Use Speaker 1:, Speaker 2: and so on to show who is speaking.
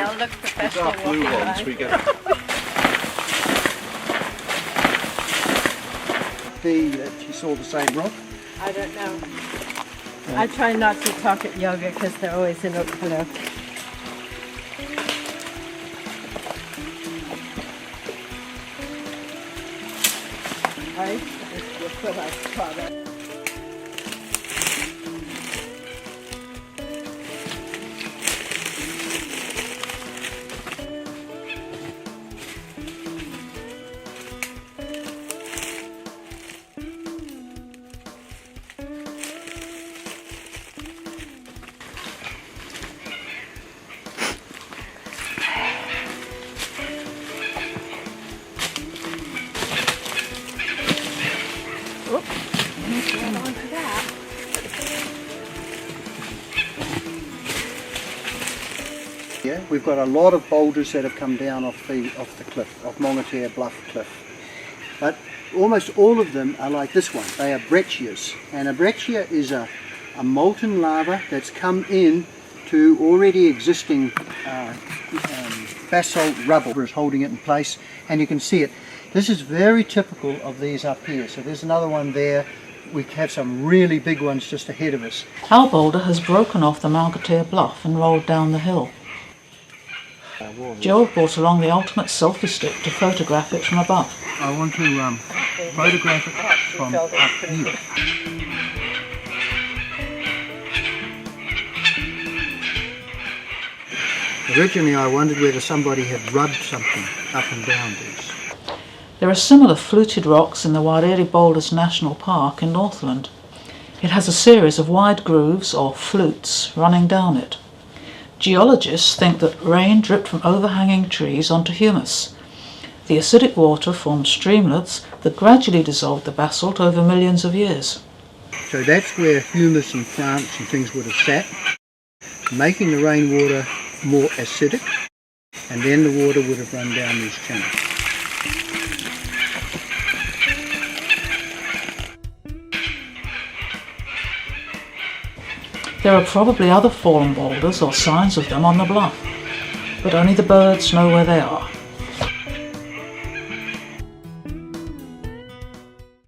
Speaker 1: I'll look professional
Speaker 2: Dark blue
Speaker 1: walking
Speaker 2: ones
Speaker 1: around.
Speaker 2: we get.
Speaker 3: It's all the same rock.
Speaker 1: I don't know. I try not to talk at yoga because they're always in a hello. Right? It's so much fun.
Speaker 3: Yeah, we've got a lot of boulders that have come down off the cliff, off Maungatea Bluff Cliff. But almost all of them are like this one. They are breccias, and a breccia is a molten lava that's come in to already existing basalt rubble is holding it in place, and you can see it. This is very typical of these up here. So there's another one there. We have some really big ones just ahead of us.
Speaker 4: Our boulder has broken off the Maungatea bluff and rolled down the hill. Joe brought along the ultimate selfie stick to photograph it from above.
Speaker 3: I want to photograph it from up here. Originally I wondered whether somebody had rubbed something up and down these.
Speaker 4: There are similar fluted rocks in the Wairere Boulders National Park in Northland. It has a series of wide grooves, or flutes, running down it. Geologists think that rain dripped from overhanging trees onto humus. The acidic water formed streamlets that gradually dissolved the basalt over millions of years.
Speaker 3: So that's where humus and plants and things would have sat, making the rainwater more acidic, and then the water would have run down these channels.
Speaker 4: There are probably other fallen boulders or signs of them on the bluff, but only the birds know where they are.